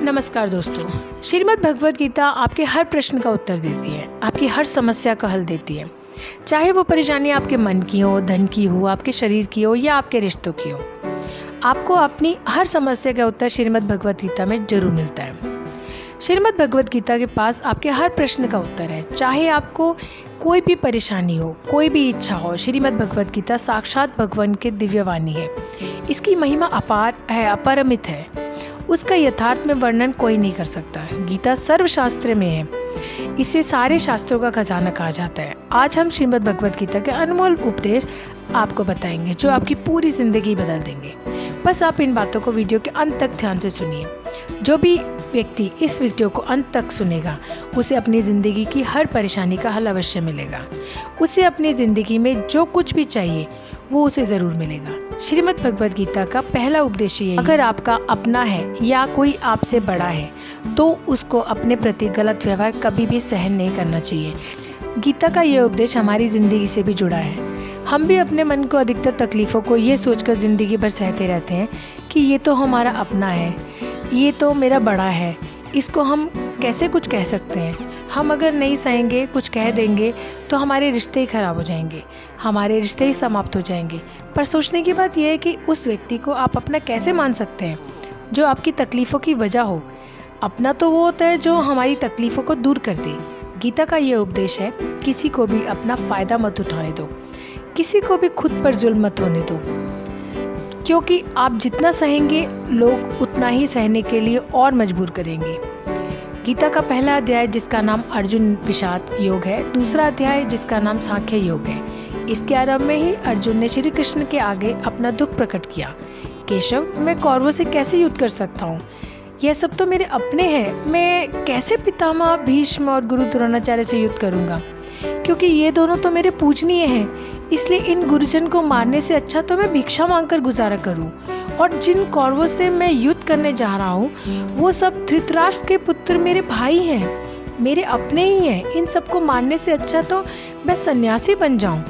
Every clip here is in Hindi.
नमस्कार दोस्तों। श्रीमद् भगवद गीता आपके हर प्रश्न का उत्तर देती है, आपकी हर समस्या का हल देती है। चाहे वो परेशानी आपके मन की हो, धन की हो, आपके शरीर की हो या आपके रिश्तों की हो, आपको अपनी हर समस्या का उत्तर श्रीमद् भगवद गीता में जरूर मिलता है। श्रीमद् भगवद गीता के पास आपके हर प्रश्न का उत्तर है। चाहे आपको कोई भी परेशानी हो, कोई भी इच्छा हो, श्रीमद् भगवद गीता साक्षात भगवान के दिव्यवाणी है। इसकी महिमा अपार है, अपरिमित है। उसका यथार्थ में वर्णन कोई नहीं कर सकता। गीता सर्वशास्त्र में है, इसे सारे शास्त्रों का खजाना कहा जाता है। आज हम श्रीमद् भगवद गीता के अनमोल उपदेश आपको बताएंगे जो आपकी पूरी जिंदगी बदल देंगे। बस आप इन बातों को वीडियो के अंत तक ध्यान से सुनिए। जो भी व्यक्ति इस वीडियो को अंत तक सुनेगा उसे अपनी ज़िंदगी की हर परेशानी का हल अवश्य मिलेगा। उसे अपनी ज़िंदगी में जो कुछ भी चाहिए वो उसे ज़रूर मिलेगा। श्रीमद् भगवद गीता का पहला उपदेश ये है, अगर आपका अपना है या कोई आपसे बड़ा है तो उसको अपने प्रति गलत व्यवहार कभी भी सहन नहीं करना चाहिए। गीता का ये उपदेश हमारी ज़िंदगी से भी जुड़ा है। हम भी अपने मन को अधिकतर तकलीफ़ों को ये सोचकर ज़िंदगी भर सहते रहते हैं कि ये तो हमारा अपना है, ये तो मेरा बड़ा है, इसको हम कैसे कुछ कह सकते हैं। हम अगर नहीं सहेंगे, कुछ कह देंगे तो हमारे रिश्ते ही ख़राब हो जाएंगे, हमारे रिश्ते ही समाप्त हो जाएंगे। पर सोचने की बात यह है कि उस व्यक्ति को आप अपना कैसे मान सकते हैं जो आपकी तकलीफ़ों की वजह हो। अपना तो वो होता है जो हमारी तकलीफ़ों को दूर कर दे। गीता का ये उपदेश है, किसी को भी अपना फ़ायदा मत उठाने दो, किसी को भी खुद पर जुल्म मत होने दो, क्योंकि आप जितना सहेंगे लोग उतना ही सहने के लिए और मजबूर करेंगे। गीता का पहला अध्याय जिसका नाम अर्जुन विषाद योग है, दूसरा अध्याय जिसका नाम सांख्य योग है। इसके आरंभ में ही अर्जुन ने श्री कृष्ण के आगे अपना दुख प्रकट किया। केशव, मैं कौरवों से कैसे युद्ध कर सकता हूँ? यह सब तो मेरे अपने हैं। मैं कैसे पितामह भीष्म और गुरु द्रोणाचार्य से युद्ध करूँगा, क्योंकि ये दोनों तो मेरे पूजनीय हैं। इसलिए इन गुरुजन को मारने से अच्छा तो मैं भिक्षा मांगकर गुजारा करूं। और जिन कौरवों से मैं युद्ध करने जा रहा हूं वो सब धृतराष्ट्र के पुत्र मेरे भाई हैं, मेरे अपने ही हैं। इन सबको मारने से अच्छा तो मैं सन्यासी बन जाऊं।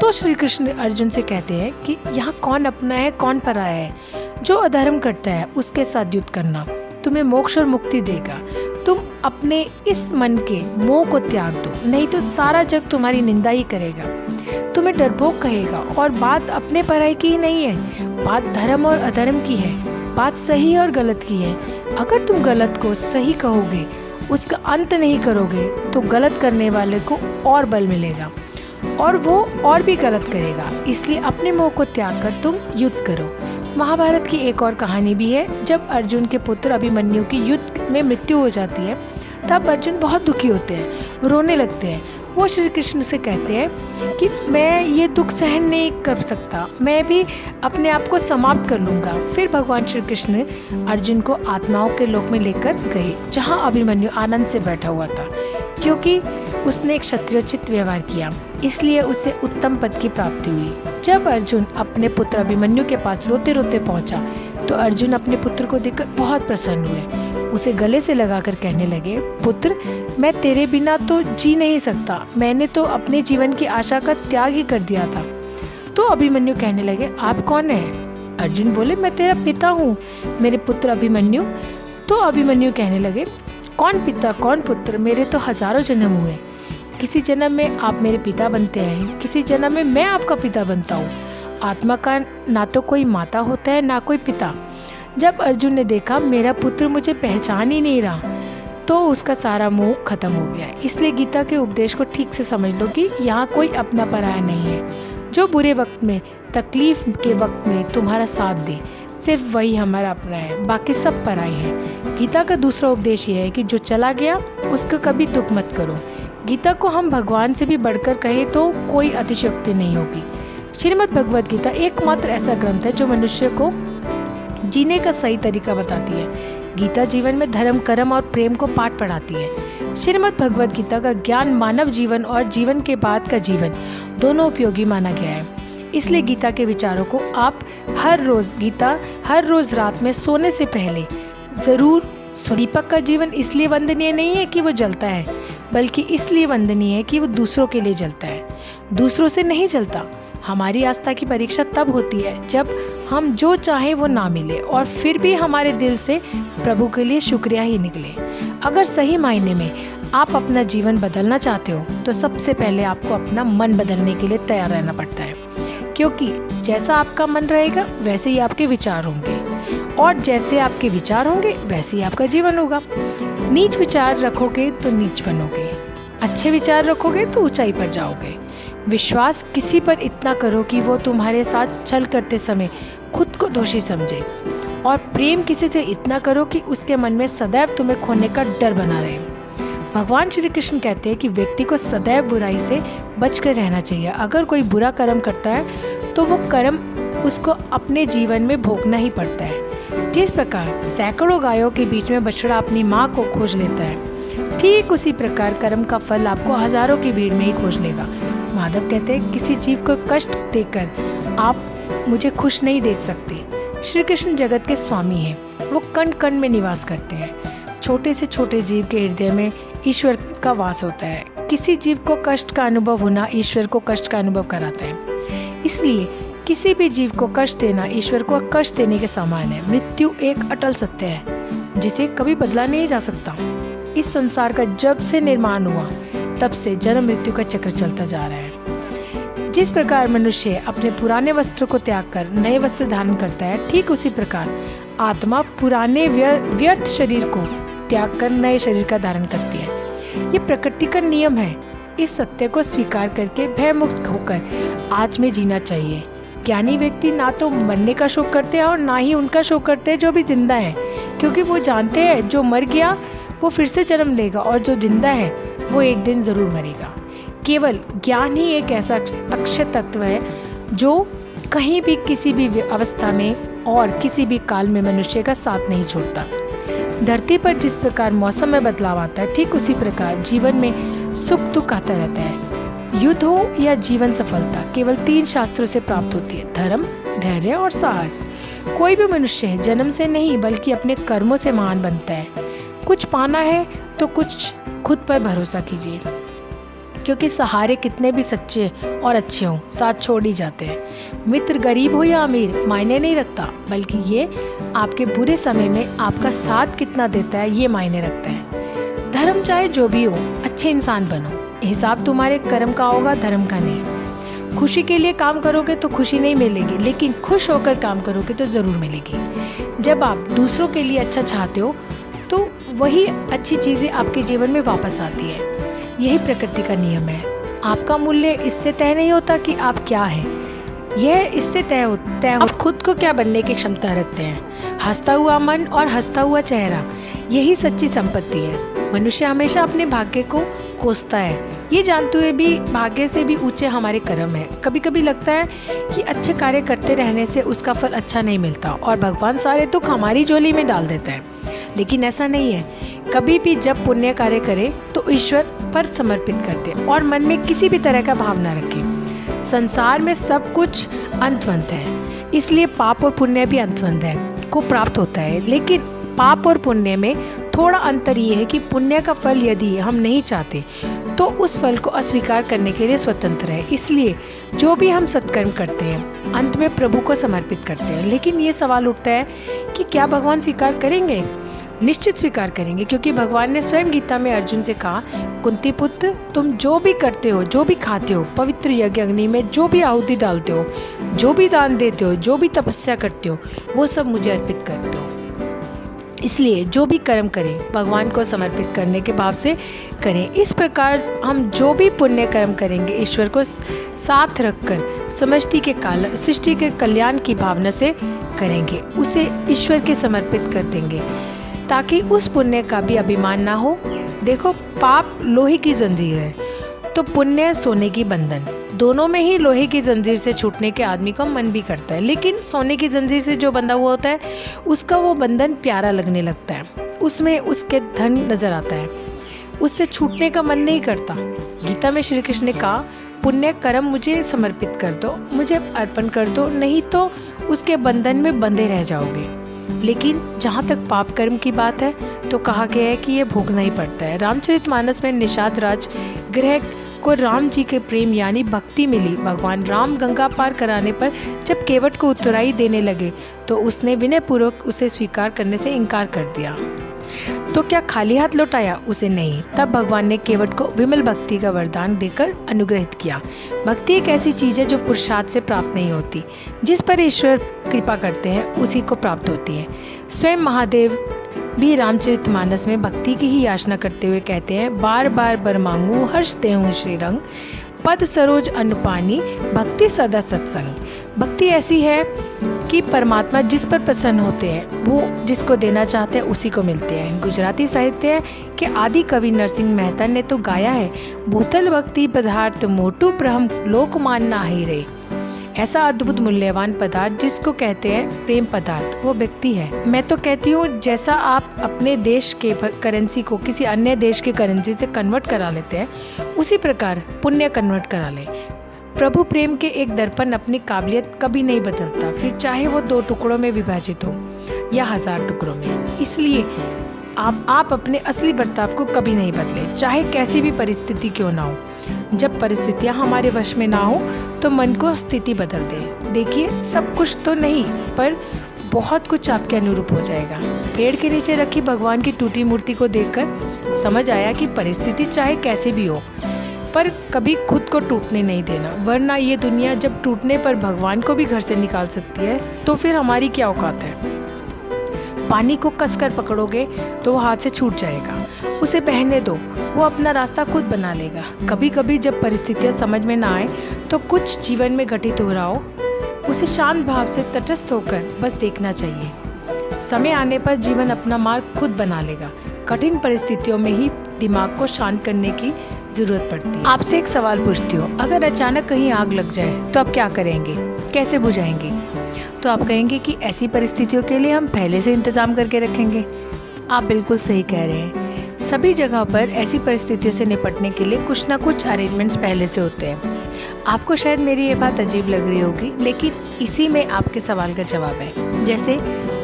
तो श्री कृष्ण अर्जुन से कहते हैं कि यहाँ कौन अपना है कौन पराया है। जो अधर्म करता है उसके साथ युद्ध करना तुम्हें मोक्ष और मुक्ति देगा। तुम अपने इस मन के मोह को त्याग दो, नहीं तो सारा जग तुम्हारी निंदा ही करेगा, तुम्हें डरपोक कहेगा। और बात अपने पराई की ही नहीं है, बात धर्म और अधर्म की है, बात सही और गलत की है। अगर तुम गलत को सही कहोगे, उसका अंत नहीं करोगे, तो गलत करने वाले को और बल मिलेगा और वो और भी गलत करेगा। इसलिए अपने मोह को त्याग कर तुम युद्ध करो। महाभारत की एक और कहानी भी है। जब अर्जुन के पुत्र अभिमन्यु की युद्ध में मृत्यु हो जाती है तब अर्जुन बहुत दुखी होते हैं, रोने लगते हैं। वो श्री कृष्ण से कहते हैं कि मैं ये दुख सहन नहीं कर सकता, मैं भी अपने आप को समाप्त कर लूँगा। फिर भगवान श्री कृष्ण अर्जुन को आत्माओं के लोक में लेकर गए, जहाँ अभिमन्यु आनंद से बैठा हुआ था, क्योंकि उसने एक क्षत्रियोचित व्यवहार किया, इसलिए उसे उत्तम पद की प्राप्ति हुई। जब अर्जुन अपने पुत्र अभिमन्यु के पास रोते रोते पहुंचा तो अर्जुन अपने पुत्र को देखकर बहुत प्रसन्न हुए। उसे गले से लगाकर कहने लगे, पुत्र, मैं तेरे बिना तो जी नहीं सकता, मैंने तो अपने जीवन की आशा का त्याग ही कर दिया था। तो अभिमन्यु कहने लगे, आप कौन हैं? अर्जुन बोले, मैं तेरा पिता हूँ, मेरे पुत्र अभिमन्यु। तो अभिमन्यु कहने लगे, कौन पिता कौन पुत्र, मेरे तो हजारों जन्म हुए। किसी जन्म में आप मेरे पिता बनते हैं, किसी जन्म में मैं आपका पिता बनता हूँ। आत्मा का ना तो कोई माता होता है ना कोई पिता। जब अर्जुन ने देखा मेरा पुत्र मुझे पहचान ही नहीं रहा तो उसका सारा मोह खत्म हो गया। इसलिए गीता के उपदेश को ठीक से समझ लो कि यहाँ कोई अपना पराया नहीं है। जो बुरे वक्त में, तकलीफ के वक्त में तुम्हारा साथ दे, सिर्फ वही हमारा अपना है, बाकी सब पराए हैं। गीता का दूसरा उपदेश ये है कि जो चला गया उसका कभी दुख मत करो। गीता को हम भगवान से भी बढ़कर कहें तो कोई अतिशयोक्ति नहीं होगी। श्रीमद् भगवद गीता एकमात्र ऐसा ग्रंथ है जो मनुष्य को जीने का सही तरीका बताती है। गीता जीवन में धर्म, कर्म और प्रेम को पाठ पढ़ाती है। श्रीमद् भगवद गीता का ज्ञान मानव जीवन और जीवन के बाद का जीवन दोनों उपयोगी माना गया है। इसलिए गीता के विचारों को आप हर रोज रात में सोने से पहले जरूर। दीपक का जीवन इसलिए वंदनीय नहीं है कि वो जलता है, बल्कि इसलिए वंदनीय है कि वो दूसरों के लिए जलता है, दूसरों से नहीं जलता। हमारी आस्था की परीक्षा तब होती है जब हम जो चाहें वो ना मिले और फिर भी हमारे दिल से प्रभु के लिए शुक्रिया ही निकले। अगर सही मायने में आप अपना जीवन बदलना चाहते हो तो सबसे पहले आपको अपना मन बदलने के लिए तैयार रहना पड़ता है, क्योंकि जैसा आपका मन रहेगा वैसे ही आपके विचार होंगे और जैसे आपके विचार होंगे वैसे ही आपका जीवन होगा। नीच विचार रखोगे तो नीच बनोगे, अच्छे विचार रखोगे तो ऊंचाई पर जाओगे। विश्वास किसी पर इतना करो कि वो तुम्हारे साथ छल करते समय खुद को दोषी समझे, और प्रेम किसी से इतना करो कि उसके मन में सदैव तुम्हें खोने का डर बना रहे। भगवान श्री कृष्ण कहते हैं कि व्यक्ति को सदैव बुराई से बचकर रहना चाहिए। अगर कोई बुरा कर्म करता है तो वो कर्म उसको अपने जीवन में भोगना ही पड़ता है। जिस प्रकार सैकड़ों गायों के बीच में बछड़ा अपनी माँ को खोज लेता है, ठीक उसी प्रकार कर्म का फल आपको हजारों की भीड़ में ही खोज लेगा। माधव कहते हैं, किसी जीव को कष्ट देकर आप मुझे खुश नहीं देख सकते। श्री कृष्ण जगत के स्वामी हैं, वो कण कण में निवास करते हैं। छोटे से छोटे जीव के हृदय में ईश्वर का वास होता है। किसी जीव को कष्ट का अनुभव होना ईश्वर को कष्ट का अनुभव कराता है। इसलिए किसी भी जीव को कष्ट देना ईश्वर को कष्ट देने के समान है। मृत्यु एक अटल सत्य है जिसे कभी बदला नहीं जा सकता। इस संसार का जब से निर्माण हुआ तब से जन्म मृत्यु का चक्र चलता जा रहा है। जिस प्रकार मनुष्य अपने पुराने वस्त्र को त्याग कर नए वस्त्र धारण करता है, ठीक उसी प्रकार आत्मा पुराने व्यर्थ शरीर को त्याग कर नए शरीर का धारण करती है। ये प्रकृति का नियम है। इस सत्य को स्वीकार करके भयमुक्त होकर आज में जीना चाहिए। ज्ञानी व्यक्ति ना तो मरने का शोक करते हैं और ना ही उनका शोक करते हैं जो भी जिंदा है, क्योंकि वो जानते हैं जो मर गया वो फिर से जन्म लेगा और जो जिंदा है वो एक दिन जरूर मरेगा। केवल ज्ञान ही एक ऐसा अक्षय तत्व है जो कहीं भी किसी भी अवस्था में और किसी भी काल में मनुष्य का साथ नहीं छोड़ता। धरती पर जिस प्रकार मौसम में बदलाव आता है, ठीक उसी प्रकार जीवन में सुख दुख आता रहता है। युद्ध हो या जीवन सफलता केवल 3 शास्त्रों से प्राप्त होती है, धर्म, धैर्य और साहस। कोई भी मनुष्य जन्म से नहीं बल्कि अपने कर्मों से महान बनता है। कुछ पाना है तो कुछ खुद पर भरोसा कीजिए, क्योंकि सहारे कितने भी सच्चे और अच्छे हों साथ छोड़ ही जाते हैं। मित्र गरीब हो या अमीर मायने नहीं रखता, बल्कि ये आपके बुरे समय में आपका साथ कितना देता है ये मायने रखता है। धर्म चाहे जो भी हो, अच्छे इंसान बनो। हिसाब तुम्हारे कर्म का होगा, धर्म का नहीं। खुशी के लिए काम करोगे तो खुशी नहीं मिलेगी, लेकिन खुश होकर काम करोगे तो ज़रूर मिलेगी। जब आप दूसरों के लिए अच्छा चाहते हो तो वही अच्छी चीज़ें आपके जीवन में वापस आती है। यही प्रकृति का नियम है। आपका मूल्य इससे तय नहीं होता कि आप क्या हैं, यह इससे तय होता है आप खुद को क्या बनने की क्षमता रखते हैं। हंसता हुआ मन और हंसता हुआ चेहरा, यही सच्ची संपत्ति है। मनुष्य हमेशा अपने भाग्य को कोसता है, ये जानते हुए भी भाग्य से भी ऊंचे हमारे कर्म है। कभी कभी लगता है कि अच्छे कार्य करते रहने से उसका फल अच्छा नहीं मिलता और भगवान सारे दुख हमारी झोली में डाल देता है, लेकिन ऐसा नहीं है। कभी भी जब पुण्य कार्य करें तो ईश्वर पर समर्पित कर दें और मन में किसी भी तरह का भाव न रखें। संसार में सब कुछ अंतवंत है, इसलिए पाप और पुण्य भी अंतवंत है को प्राप्त होता है। लेकिन पाप और पुण्य में थोड़ा अंतर ये है कि पुण्य का फल यदि हम नहीं चाहते तो उस फल को अस्वीकार करने के लिए स्वतंत्र है। इसलिए जो भी हम सत्कर्म करते हैं अंत में प्रभु को समर्पित करते हैं। लेकिन ये सवाल उठता है कि क्या भगवान स्वीकार करेंगे? निश्चित स्वीकार करेंगे, क्योंकि भगवान ने स्वयं गीता में अर्जुन से कहा, कुंती पुत्र, तुम जो भी करते हो, जो भी खाते हो, पवित्र यज्ञ अग्नि में जो भी आहुति डालते हो, जो भी दान देते हो, जो भी तपस्या करते हो, वो सब मुझे अर्पित करते हो। इसलिए जो भी कर्म करें भगवान को समर्पित करने के भाव से करें। इस प्रकार हम जो भी पुण्य कर्म करेंगे ईश्वर को साथ रखकर सृष्टि के कल्याण की भावना से करेंगे, उसे ईश्वर के समर्पित कर देंगे ताकि उस पुण्य का भी अभिमान ना हो। देखो, पाप लोहे की जंजीर है तो पुण्य सोने की बंधन, दोनों में ही लोहे की जंजीर से छूटने के आदमी का मन भी करता है, लेकिन सोने की जंजीर से जो बंधा हुआ होता है उसका वो बंधन प्यारा लगने लगता है, उसमें उसके धन नजर आता है, उससे छूटने का मन नहीं करता। गीता में श्री कृष्ण ने कहा, पुण्य कर्म मुझे समर्पित कर दो, मुझे अर्पण कर दो, नहीं तो उसके बंधन में बंधे रह जाओगे। लेकिन जहाँ तक पाप कर्म की बात है तो कहा गया है कि ये भोगना ही पड़ता है। रामचरितमानस में निषाद राज ग्रह को राम जी के प्रेम यानी भक्ति मिली। भगवान राम गंगा पार कराने पर जब केवट को उत्तराई देने लगे तो उसने विनयपूर्वक उसे स्वीकार करने से इनकार कर दिया। तो क्या खाली हाथ लौटाया? उसे नहीं। तब भगवान ने केवट को विमल भक्ति का वरदान देकर अनुग्रहित किया। भक्ति एक ऐसी चीज़ है जो पुरुषार्थ से प्राप्त नहीं होती। जिस पर ईश्वर कृपा करते हैं उसी को प्राप्त होती है। स्वयं महादेव भी रामचरितमानस में भक्ति की ही याचना करते हुए कहते हैं, बार बार बर मांगू हर्ष देहूँ श्रीरंग, पद सरोज अनुपानी, भक्ति सदा सत्संग। भक्ति ऐसी है कि परमात्मा जिस पर प्रसन्न होते हैं वो जिसको देना चाहते हैं उसी को मिलते हैं। गुजराती साहित्य के आदि कवि नरसिंह मेहता ने तो गाया है, भूतल भक्ति पदार्थ मोटू प्रहम लोकमान नाही रे। ऐसा अद्भुत मूल्यवान पदार्थ जिसको कहते हैं प्रेम पदार्थ, वो व्यक्ति है। मैं तो कहती हूँ जैसा आप अपने देश के करेंसी को किसी अन्य देश के करेंसी से कन्वर्ट करा लेते हैं उसी प्रकार पुण्य कन्वर्ट करा लें। प्रभु प्रेम के एक दर्पण अपनी काबिलियत कभी नहीं बदलता, फिर चाहे वो 2 टुकड़ों में विभाजित हो या 1000 टुकड़ों में। इसलिए आप अपने असली बर्ताव को कभी नहीं बदलें, चाहे कैसी भी परिस्थिति क्यों ना हो। जब परिस्थितियाँ हमारे वश में ना हो तो मन को स्थिति बदल दें। देखिए, सब कुछ तो नहीं पर बहुत कुछ आपके अनुरूप हो जाएगा। पेड़ के नीचे रखी भगवान की टूटी मूर्ति को देखकर समझ आया कि परिस्थिति चाहे कैसी भी हो पर कभी खुद को टूटने नहीं देना, वरना ये दुनिया जब टूटने पर भगवान को भी घर से निकाल सकती है तो फिर हमारी क्या औकात है। पानी को कसकर पकड़ोगे तो वो हाथ से छूट जाएगा, उसे बहने दो, वो अपना रास्ता खुद बना लेगा। कभी कभी जब परिस्थितियाँ समझ में ना आए तो कुछ जीवन में घटित हो रहा हो उसे शांत भाव से तटस्थ होकर बस देखना चाहिए। समय आने पर जीवन अपना मार्ग खुद बना लेगा। कठिन परिस्थितियों में ही दिमाग को शांत करने की जरूरत पड़ती है। आपसे एक सवाल पूछती हूँ, अगर अचानक कहीं आग लग जाए तो आप क्या करेंगे, कैसे बुझाएंगे? तो आप कहेंगे कि ऐसी परिस्थितियों के लिए हम पहले से इंतजाम करके रखेंगे। आप बिल्कुल सही कह रहे हैं। सभी जगह पर ऐसी परिस्थितियों से निपटने के लिए कुछ ना कुछ अरेंजमेंट्स पहले से होते हैं। आपको शायद मेरी ये बात अजीब लग रही होगी, लेकिन इसी में आपके सवाल का जवाब है। जैसे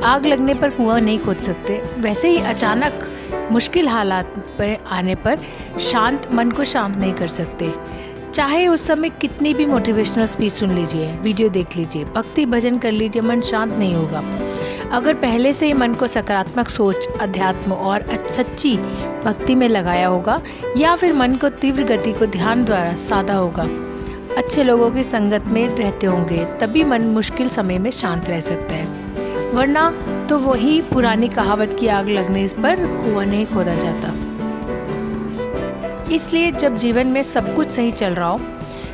आग लगने पर कुआं नहीं खोद सकते, वैसे ही अचानक मुश्किल हालात पर आने पर शांत मन को शांत नहीं कर सकते। चाहे उस समय कितनी भी मोटिवेशनल स्पीच सुन लीजिए, वीडियो देख लीजिए, भक्ति भजन कर लीजिए, मन शांत नहीं होगा। अगर पहले से ही मन को सकारात्मक सोच, अध्यात्म और सच्ची भक्ति में लगाया होगा या फिर मन को तीव्र गति को ध्यान द्वारा साधा होगा, अच्छे लोगों की संगत में रहते होंगे, तभी मन मुश्किल समय में शांत रह सकता है। वरना तो वही पुरानी कहावत की आग लगने पर कुआं नहीं खोदा जाता। इसलिए जब जीवन में सब कुछ सही चल रहा हो,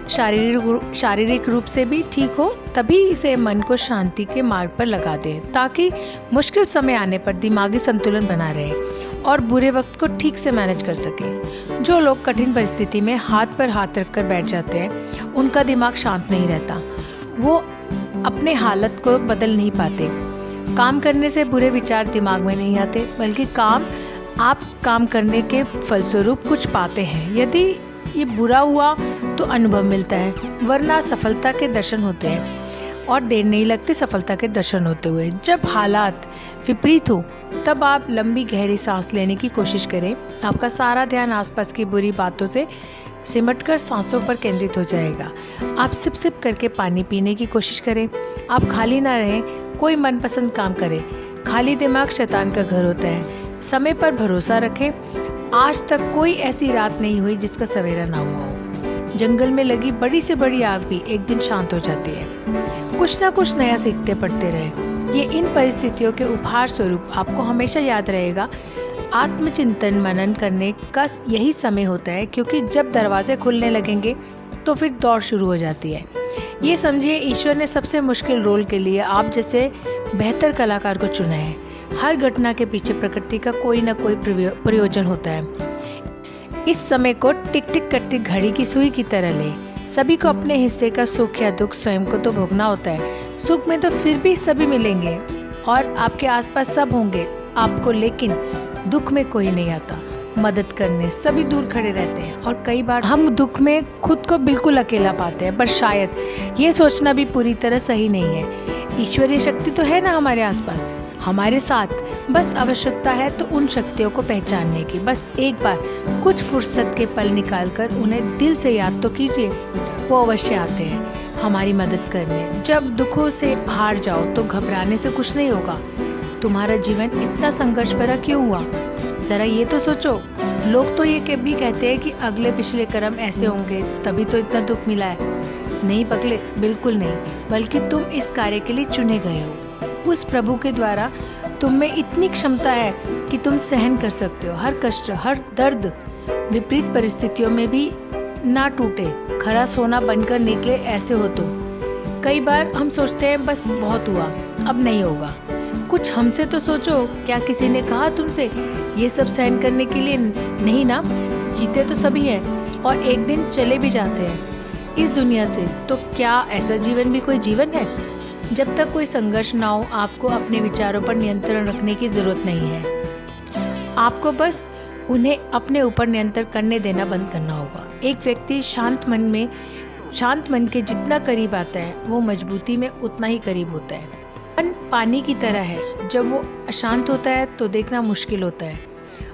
शारीरिक रूप से भी ठीक हो, तभी इसे मन को शांति के मार्ग पर लगा दें, ताकि मुश्किल समय आने पर दिमागी संतुलन बना रहे और बुरे वक्त को ठीक से मैनेज कर सके। जो लोग कठिन परिस्थिति में हाथ पर हाथ रखकर बैठ जाते हैं, उनका दिमाग शांत नहीं रहता, वो अपने हालत को बदल नहीं पाते। काम करने से बुरे विचार दिमाग में नहीं आते, बल्कि आप काम करने के फलस्वरूप कुछ पाते हैं। यदि ये बुरा हुआ तो अनुभव मिलता है, वरना सफलता के दर्शन होते हैं और देर नहीं लगती सफलता के दर्शन होते हुए। जब हालात विपरीत हो तब आप लंबी गहरी सांस लेने की कोशिश करें। आपका सारा ध्यान आसपास की बुरी बातों से सिमटकर सांसों पर केंद्रित हो जाएगा। आप सिप सिप करके पानी पीने की कोशिश करें। आप खाली ना रहें, कोई मनपसंद काम करें। खाली दिमाग शैतान का घर होता है। समय पर भरोसा रखें। आज तक कोई ऐसी रात नहीं हुई जिसका सवेरा ना हुआ हो। जंगल में लगी बड़ी से बड़ी आग भी एक दिन शांत हो जाती है। कुछ ना कुछ नया सीखते पढ़ते रहे। ये इन परिस्थितियों के उपहार स्वरूप आपको हमेशा याद रहेगा। आत्मचिंतन मनन करने का यही समय होता है, क्योंकि जब दरवाजे खुलने लगेंगे तो फिर दौड़ शुरू हो जाती है। ये समझिए, ईश्वर ने सबसे मुश्किल रोल के लिए आप जैसे बेहतर कलाकार को चुना है। हर घटना के पीछे प्रकृति का कोई ना कोई प्रयोजन होता है। इस समय को टिक टिक करती घड़ी की सुई की तरह लें। सभी को अपने हिस्से का सुख या दुख स्वयं को तो भोगना होता है। सुख में तो फिर भी सभी मिलेंगे और आपके आसपास सब होंगे आपको, लेकिन दुख में कोई नहीं आता मदद करने। सभी दूर खड़े रहते हैं और कई बार हम दुख में खुद को बिल्कुल अकेला पाते हैं। पर शायद ये सोचना भी पूरी तरह सही नहीं है। ईश्वरीय शक्ति तो है ना हमारे आसपास, हमारे साथ, बस आवश्यकता है तो उन शक्तियों को पहचानने की। बस एक बार कुछ फुर्सत के पल निकालकर उन्हें दिल से याद तो कीजिए। वो अवश्य आते हैं हमारी मदद करने। जब दुखों से हार जाओ तो घबराने से कुछ नहीं होगा। तुम्हारा जीवन इतना संघर्ष भरा क्यों हुआ? जरा ये तो सोचो। लोग तो ये भी कहते हैं कि अगले पिछले कर्म ऐसे होंगे तभी तो इतना दुख मिला है। नहीं पगले, बिल्कुल नहीं, बल्कि तुम इस कार्य के लिए चुने गए हो। उस प्रभु के द्वारा तुम में इतनी क्षमता है कि तुम सहन कर सकते हो हर कष्ट, हर दर्द। विपरीत परिस्थितियों में भी ना टूटे, खरा सोना बनकर निकले, ऐसे हो तुम। कई बार हम सोचते हैं बस बहुत हुआ, अब नहीं होगा। कुछ हमसे तो सोचो। क्या किसी ने कहा तुमसे ये सब सहन करने के लिए? नहीं ना। जीते तो सभी हैं और एक दिन चले भी जाते हैं इस दुनिया से। तो क्या ऐसा जीवन भी कोई जीवन है? जब तक कोई संघर्ष ना हो, आपको अपने विचारों पर नियंत्रण रखने की जरूरत नहीं है। आपको बस उन्हें अपने ऊपर नियंत्रण करने देना बंद करना होगा। एक व्यक्ति शांत मन के जितना करीब आता है, वो मजबूती में उतना ही करीब होता है। मन पानी की तरह है, जब वो अशांत होता है तो देखना मुश्किल होता है,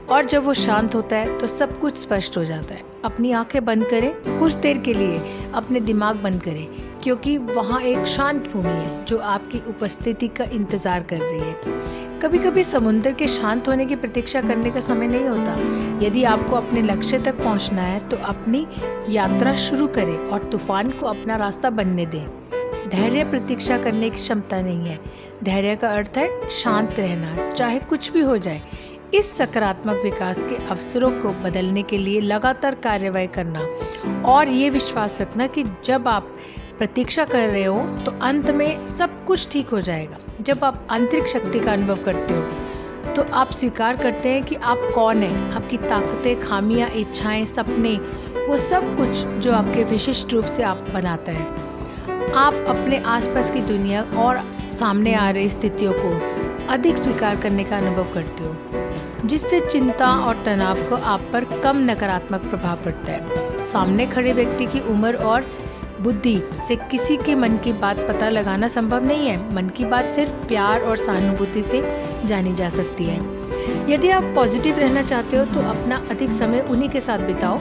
और जब वो शांत होता है तो सब कुछ स्पष्ट हो जाता है। अपनी आंखें बंद करें कुछ देर के लिए, अपने दिमाग बंद करें, क्योंकि वहाँ एक शांत भूमि है जो आपकी उपस्थिति का इंतजार कर रही है। कभी कभी समुद्र के शांत होने की प्रतीक्षा करने का समय नहीं होता। यदि आपको अपने लक्ष्य तक पहुँचना है तो अपनी यात्रा शुरू करें और तूफान को अपना रास्ता बनने दें। धैर्य प्रतीक्षा करने की क्षमता नहीं है। धैर्य का अर्थ है शांत रहना, चाहे कुछ भी हो जाए। इस सकारात्मक विकास के अवसरों को बदलने के लिए लगातार कार्यवाही करना और ये विश्वास रखना कि जब आप प्रतीक्षा कर रहे हो तो अंत में सब कुछ ठीक हो जाएगा। जब आप आंतरिक शक्ति का अनुभव करते हो तो आप स्वीकार करते हैं कि आप कौन हैं। आपकी ताकतें, खामियां, इच्छाएं, सपने, वो सब कुछ जो आपके विशिष्ट रूप से आप बनाता है। आप अपने आसपास की दुनिया और सामने आ रही स्थितियों को अधिक स्वीकार करने का अनुभव करते हो, जिससे चिंता और तनाव को आप पर कम नकारात्मक प्रभाव पड़ता है। सामने खड़े व्यक्ति की उम्र और बुद्धि से किसी के मन की बात पता लगाना संभव नहीं है। मन की बात सिर्फ प्यार और सहानुभूति से जानी जा सकती है। यदि आप पॉजिटिव रहना चाहते हो तो अपना अधिक समय उन्हीं के साथ बिताओ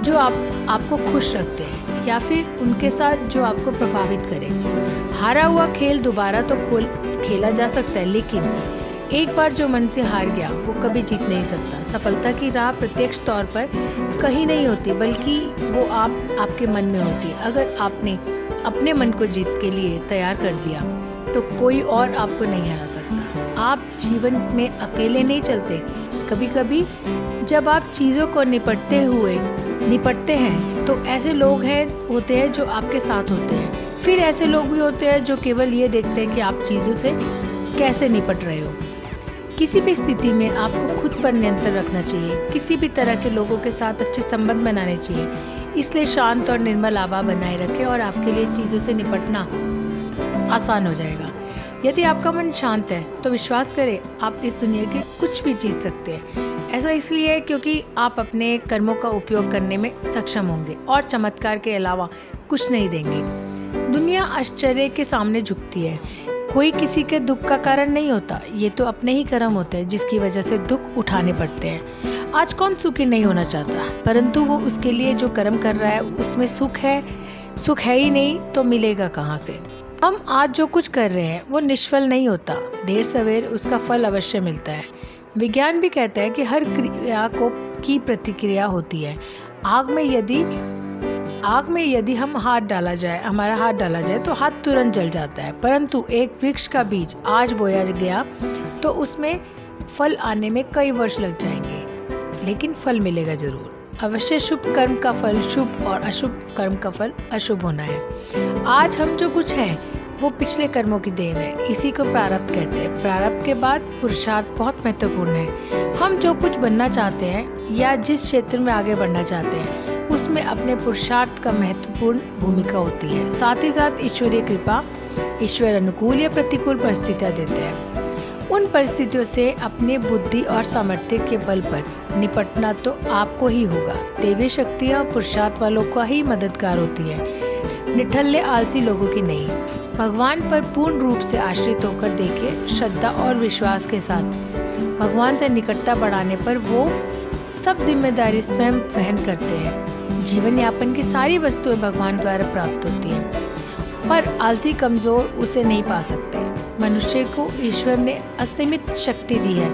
जो आपको खुश रखते हैं, या फिर उनके साथ जो आपको प्रभावित करें। हारा हुआ खेल दोबारा तो खेला जा सकता है, लेकिन एक बार जो मन से हार गया वो कभी जीत नहीं सकता। सफलता की राह प्रत्यक्ष तौर पर कहीं नहीं होती, बल्कि वो आपके मन में होती है। अगर आपने अपने मन को जीत के लिए तैयार कर दिया तो कोई और आपको नहीं हरा सकता। आप जीवन में अकेले नहीं चलते। कभी कभी जब आप चीज़ों को निपटते हैं तो ऐसे लोग होते हैं जो आपके साथ होते हैं। फिर ऐसे लोग भी होते हैं जो केवल ये देखते हैं कि आप चीज़ों से कैसे निपट रहे हो। किसी भी स्थिति में आपको खुद पर नियंत्रण रखना चाहिए। किसी भी तरह के लोगों के साथ अच्छे संबंध बनाने चाहिए। इसलिए शांत और निर्मल आभा बनाए रखें और आपके लिए चीज़ों से निपटना आसान हो जाएगा। यदि आपका मन शांत है तो विश्वास करें आप इस दुनिया के कुछ भी जीत सकते हैं। ऐसा इसलिए है क्योंकि आप अपने कर्मों का उपयोग करने में सक्षम होंगे और चमत्कार के अलावा कुछ नहीं देंगे। दुनिया आश्चर्य के सामने झुकती है। कोई किसी के दुख का कारण नहीं होता। ये तो अपने ही कर्म होते हैं जिसकी वजह से दुख उठाने पड़ते हैं। आज कौन सुखी नहीं होना चाहता, परंतु वो उसके लिए जो कर्म कर रहा है उसमें सुख है ही नहीं तो मिलेगा कहाँ से। हम आज जो कुछ कर रहे हैं वो निष्फल नहीं होता। देर सवेर उसका फल अवश्य मिलता है। विज्ञान भी कहता है कि हर क्रिया की प्रतिक्रिया होती है। आग में यदि हमारा हाथ डाला जाए तो हाथ तुरंत जल जाता है, परंतु एक वृक्ष का बीज आज बोया गया तो उसमें फल आने में कई वर्ष लग जाएंगे, लेकिन फल मिलेगा जरूर। अवश्य शुभ कर्म का फल शुभ और अशुभ कर्म का फल अशुभ होना है। आज हम जो कुछ हैं वो पिछले कर्मों की देन है। इसी को प्रारब्ध कहते हैं। प्रारब्ध के बाद पुरुषार्थ बहुत महत्वपूर्ण है। हम जो कुछ बनना चाहते हैं या जिस क्षेत्र में आगे बढ़ना चाहते हैं उसमें अपने पुरुषार्थ का महत्वपूर्ण भूमिका होती है। साथ ही साथ ईश्वरीय कृपा, ईश्वर अनुकूल या प्रतिकूल परिस्थितियाँ देते हैं। उन परिस्थितियों से अपने बुद्धि और सामर्थ्य के बल पर निपटना तो आपको ही होगा। दैवीय शक्तियाँ पुरुषार्थ वालों का ही मददगार होती है, निठल्ले आलसी लोगों की नहीं। भगवान पर पूर्ण रूप से आश्रित होकर देखिए। श्रद्धा और विश्वास के साथ भगवान से निकटता बढ़ाने पर वो सब जिम्मेदारी स्वयं वहन करते हैं। जीवन यापन की सारी वस्तुएं भगवान द्वारा प्राप्त होती हैं, पर आलसी कमजोर उसे नहीं पा सकते। मनुष्य को ईश्वर ने असीमित शक्ति दी है,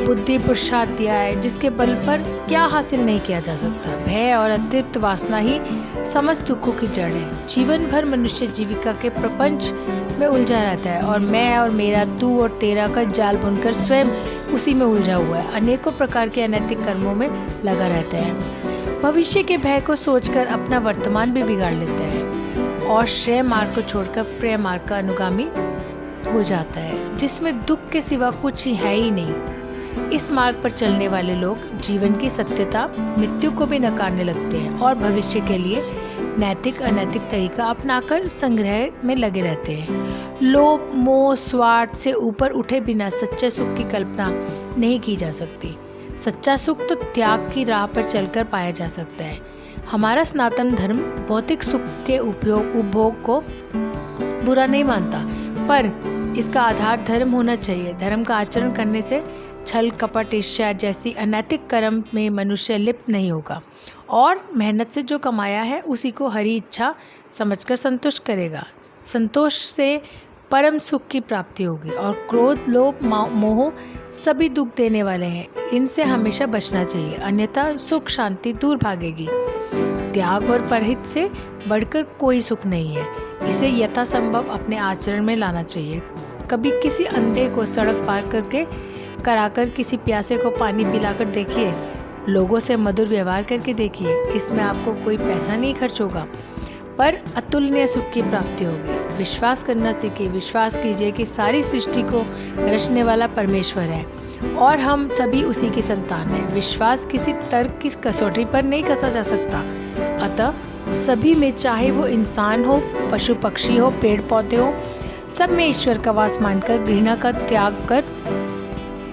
बुद्धि पुरुषार्थ दिया है, जिसके बल पर क्या हासिल नहीं किया जा सकता। भय और अतृप्त वासना ही समस्त दुखों की जड़ है। जीवन भर मनुष्य जीविका के प्रपंच में उलझा रहता है और मैं और मेरा, तू और तेरा का जाल बुनकर स्वयं उसी में उलझा हुआ है। अनेकों प्रकार के अनैतिक कर्मों में लगा रहता है। भविष्य के भय को सोचकर अपना वर्तमान भी बिगाड़ लेता है और श्रेय मार्ग को छोड़कर प्रेय मार्ग का अनुगामी हो जाता है, जिसमें दुख के सिवा कुछ है ही नहीं। इस मार्ग पर चलने वाले लोग जीवन की सत्यता, मृत्यु को भी नकारने लगते हैं और भविष्य के लिए नैतिक अनैतिक तरीका अपनाकर संग्रह में लगे रहते हैं। लोभ, मोह, स्वार्थ से ऊपर उठे बिना सच्चे सुख की कल्पना नहीं की जा सकती। सच्चा सुख तो त्याग की राह पर चलकर पाया जा सकता है। हमारा सनातन धर्म भौतिक सुख के उपभोग को बुरा नहीं मानता, पर इसका आधार धर्म होना चाहिए। धर्म का आचरण करने से छल, कपट, ईर्ष्या जैसी अनैतिक कर्म में मनुष्य लिप्त नहीं होगा और मेहनत से जो कमाया है उसी को हरी इच्छा समझकर संतुष्ट करेगा। संतोष से परम सुख की प्राप्ति होगी और क्रोध, लोभ, मोह सभी दुख देने वाले हैं। इनसे हमेशा बचना चाहिए, अन्यथा सुख शांति दूर भागेगी। त्याग और परहित से बढ़कर कोई सुख नहीं है। इसे यथासंभव अपने आचरण में लाना चाहिए। कभी किसी अंधे को सड़क पार कराकर किसी प्यासे को पानी पिलाकर देखिए। लोगों से मधुर व्यवहार करके देखिए। इसमें आपको कोई पैसा नहीं खर्च होगा, पर अतुलनीय सुख की प्राप्ति होगी। विश्वास करना सीखिए। विश्वास कीजिए कि सारी सृष्टि को रचने वाला परमेश्वर है और हम सभी उसी की संतान हैं। विश्वास किसी तर्क की कसौटी पर नहीं कसा जा सकता। अतः सभी में, चाहे वो इंसान हो, पशु पक्षी हो, पेड़ पौधे हो, सब में ईश्वर का वास मानकर घृणा का त्याग कर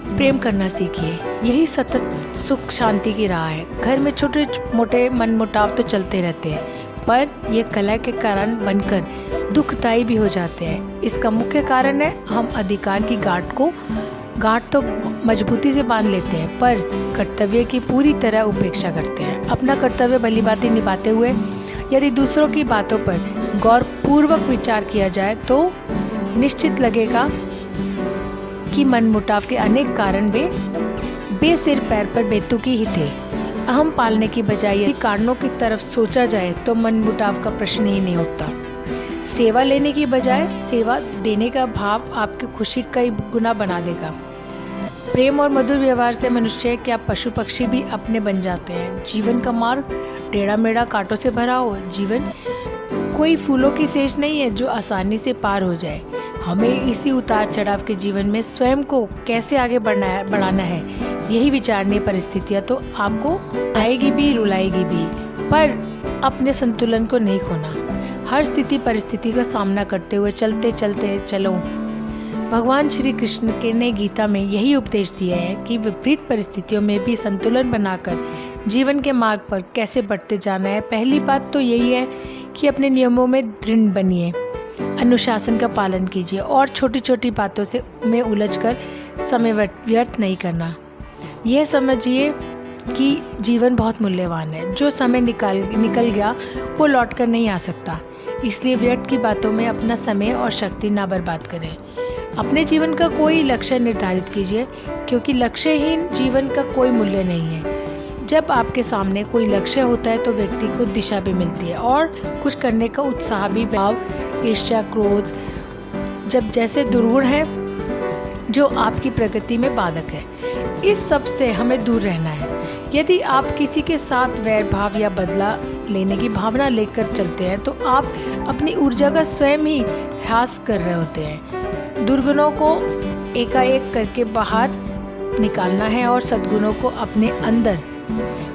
प्रेम करना सीखिए। यही सतत सुख शांति की राह है। घर में छोटे मोटे मनमुटाव तो चलते रहते हैं, पर ये कलह के कारण बनकर दुखदायी भी हो जाते हैं। इसका मुख्य कारण है हम अधिकार की गांठ तो मजबूती से बांध लेते हैं, पर कर्तव्य की पूरी तरह उपेक्षा करते हैं। अपना कर्तव्य भलीभांति निभाते हुए यदि दूसरों की बातों पर गौरपूर्वक विचार किया जाए तो निश्चित लगेगा कि मनमुटाव के अनेक कारण बेसिर पैर पर बेतुकी ही थे। अहम पालने की बजाय यदि कारणों की तरफ सोचा जाए तो मनमुटाव का प्रश्न ही नहीं उठता। सेवा लेने की बजाय सेवा देने का भाव आपकी खुशी कई गुना बना देगा। प्रेम और मधुर व्यवहार से मनुष्य, क्या पशु पक्षी भी अपने बन जाते हैं। जीवन का मार्ग टेढ़ा मेढ़ा कांटों से भरा हो। जीवन कोई फूलों की सेज नहीं है जो आसानी से पार हो जाए। हमें इसी उतार चढ़ाव के जीवन में स्वयं को कैसे आगे बढ़ाना है, यही विचारनीय परिस्थितियाँ तो आपको आएगी भी, रुलाएगी भी, पर अपने संतुलन को नहीं खोना। हर स्थिति परिस्थिति का सामना करते हुए चलते चलते चलो। भगवान श्री कृष्ण ने गीता में यही उपदेश दिया है कि विपरीत परिस्थितियों में भी संतुलन बनाकर जीवन के मार्ग पर कैसे बढ़ते जाना है। पहली बात तो यही है कि अपने नियमों में दृढ़ बनिए, अनुशासन का पालन कीजिए और छोटी छोटी बातों में उलझकर समय व्यर्थ नहीं करना। यह समझिए कि जीवन बहुत मूल्यवान है। जो समय निकल गया वो लौट कर नहीं आ सकता, इसलिए व्यर्थ की बातों में अपना समय और शक्ति ना बर्बाद करें। अपने जीवन का कोई लक्ष्य निर्धारित कीजिए, क्योंकि लक्ष्यहीन जीवन का कोई मूल्य नहीं है। जब आपके सामने कोई लक्ष्य होता है तो व्यक्ति को दिशा भी मिलती है और कुछ करने का उत्साह भी। भाव, ईर्ष्या, क्रोध जब जैसे दुर्गुण है जो आपकी प्रगति में बाधक है, इस सब से हमें दूर रहना है। यदि आप किसी के साथ वैर भाव या बदला लेने की भावना लेकर चलते हैं तो आप अपनी ऊर्जा का स्वयं ही ह्रास कर रहे होते हैं। दुर्गुणों को एकाएक करके बाहर निकालना है और सद्गुणों को अपने अंदर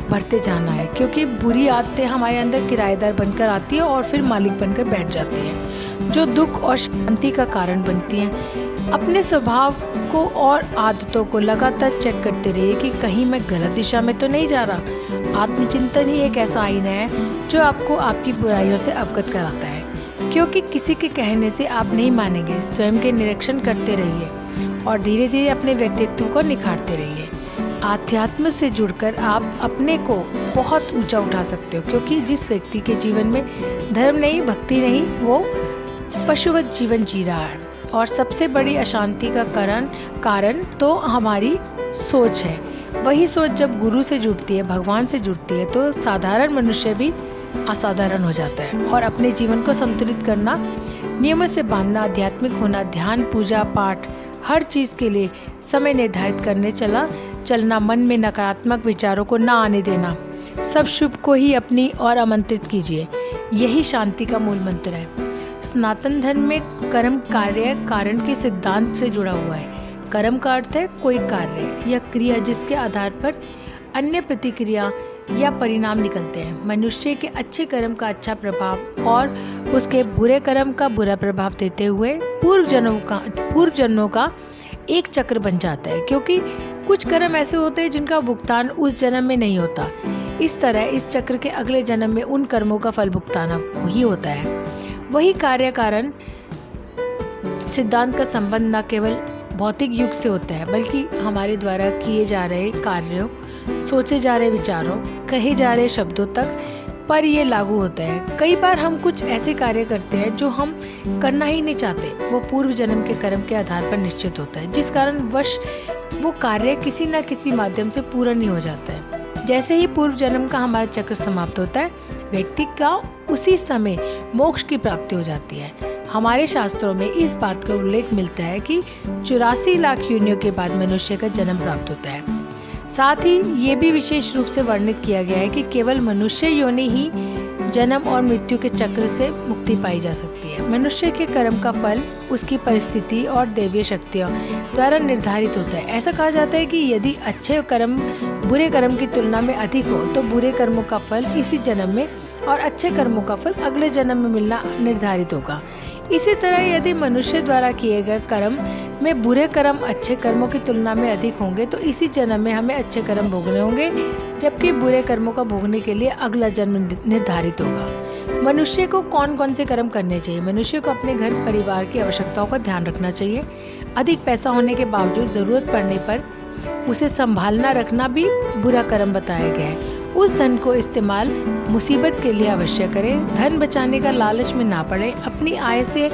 भरते जाना है, क्योंकि बुरी आदतें हमारे अंदर किराएदार बनकर आती है और फिर मालिक बनकर बैठ जाती हैं, जो दुख और शांति का कारण बनती हैं। अपने स्वभाव को और आदतों को लगातार चेक करते रहिए कि कहीं मैं गलत दिशा में तो नहीं जा रहा। आत्मचिंतन ही एक ऐसा आईना है जो आपको आपकी बुराइयों से अवगत कराता है, क्योंकि किसी के कहने से आप नहीं मानेंगे। स्वयं के निरीक्षण करते रहिए और धीरे धीरे अपने व्यक्तित्व को निखारते रहिए। आध्यात्म से जुड़कर आप अपने को बहुत ऊंचा उठा सकते हो, क्योंकि जिस व्यक्ति के जीवन में धर्म नहीं, भक्ति नहीं, वो पशुवत जीवन जी रहा है। और सबसे बड़ी अशांति का कारण तो हमारी सोच है। वही सोच जब गुरु से जुड़ती है, भगवान से जुड़ती है, तो साधारण मनुष्य भी असाधारण हो जाता है। और अपने जीवन को संतुलित करना, नियमों से बांधना, आध्यात्मिक होना, ध्यान, पूजा पाठ, हर चीज़ के लिए समय निर्धारित करने चलना, मन में नकारात्मक विचारों को ना आने देना, सब शुभ को ही अपनी और आमंत्रित कीजिए। यही शांति का मूल मंत्र है। सनातन धर्म में कर्म कार्य कारण के सिद्धांत से जुड़ा हुआ है। कर्म का अर्थ है कोई कार्य या क्रिया जिसके आधार पर अन्य प्रतिक्रिया या परिणाम निकलते हैं। मनुष्य के अच्छे कर्म का अच्छा प्रभाव और उसके बुरे कर्म का बुरा प्रभाव देते हुए पूर्व जन्मों का एक चक्र बन जाता है, क्योंकि कुछ कर्म ऐसे होते हैं जिनका भुगतान उस जन्म में नहीं होता। इस तरह इस चक्र के अगले जन्म में उन कर्मों का फल भुगताना ही होता है। वही कार्य कारण सिद्धांत का संबंध न केवल भौतिक युग से होता है, बल्कि हमारे द्वारा किए जा रहे कार्यों, सोचे जा रहे विचारों, कहे जा रहे शब्दों तक पर ये लागू होता है। कई बार हम कुछ ऐसे कार्य करते हैं जो हम करना ही नहीं चाहते। वो पूर्व जन्म के कर्म के आधार पर निश्चित होता है, जिस कारण वश वो कार्य किसी न किसी माध्यम से पूरा नहीं हो जाता है। जैसे ही पूर्व जन्म का हमारा चक्र समाप्त होता है, व्यक्ति का उसी समय मोक्ष की प्राप्ति हो जाती है। हमारे शास्त्रों में इस बात का उल्लेख मिलता है कि 84 लाख योनियों के बाद मनुष्य का जन्म प्राप्त होता है। साथ ही ये भी विशेष रूप से वर्णित किया गया है कि केवल मनुष्य योनि ही जन्म और मृत्यु के चक्र से मुक्ति पाई जा सकती है। मनुष्य के कर्म का फल उसकी परिस्थिति और दैवीय शक्तियों द्वारा निर्धारित होता है। ऐसा कहा जाता है कि यदि अच्छे कर्म बुरे कर्म की तुलना में अधिक हो तो बुरे कर्मों का फल इसी जन्म में और अच्छे कर्मों का फल अगले जन्म में मिलना निर्धारित होगा। इसी तरह यदि मनुष्य द्वारा किए गए कर्म में बुरे कर्म अच्छे कर्मों की तुलना में अधिक होंगे तो इसी जन्म में हमें अच्छे कर्म भोगने होंगे, जबकि बुरे कर्मों का भोगने के लिए अगला जन्म निर्धारित होगा। मनुष्य को कौन कौन से कर्म करने चाहिए? मनुष्य को अपने घर परिवार की आवश्यकताओं का ध्यान रखना चाहिए। अधिक पैसा होने के बावजूद जरूरत पड़ने पर उसे संभालना रखना भी बुरा कर्म बताया गया है। उस धन को इस्तेमाल मुसीबत के लिए अवश्य करें। धन बचाने का लालच में ना पड़े, अपनी आय से